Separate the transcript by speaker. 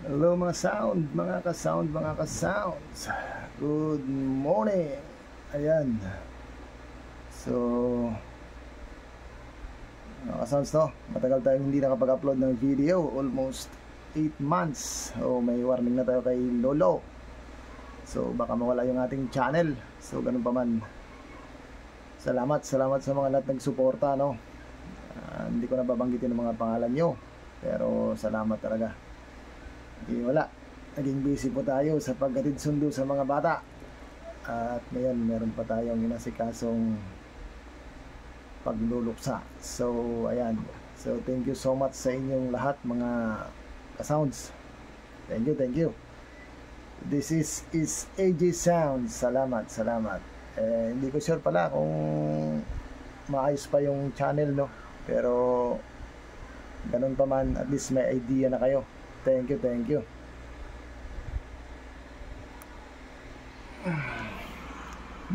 Speaker 1: Hello mga sound, mga ka-sound, mga ka-sounds. Good morning. Ayan. So, mga ka-sounds, no? Matagal tayong hindi nakapag-upload ng video. Almost 8 months. So, may warning na tayo kay Lolo. So, baka mawala yung ating channel. So, ganun pa man. Salamat sa mga lahat nagsuporta, no? Hindi ko na babanggitin ang mga pangalan nyo. Pero, salamat talaga. Wala, naging busy po tayo sa paghatid sundo sa mga bata. At ngayon meron pa tayong inasikasong pagluluksa. So ayan, so thank you so much sa inyong lahat mga ka-sounds. Thank you. This is AG Sounds. Salamat. Hindi ko sure pala kung maayos pa yung channel, no? Pero ganun pa man, at least may idea na kayo. Thank you.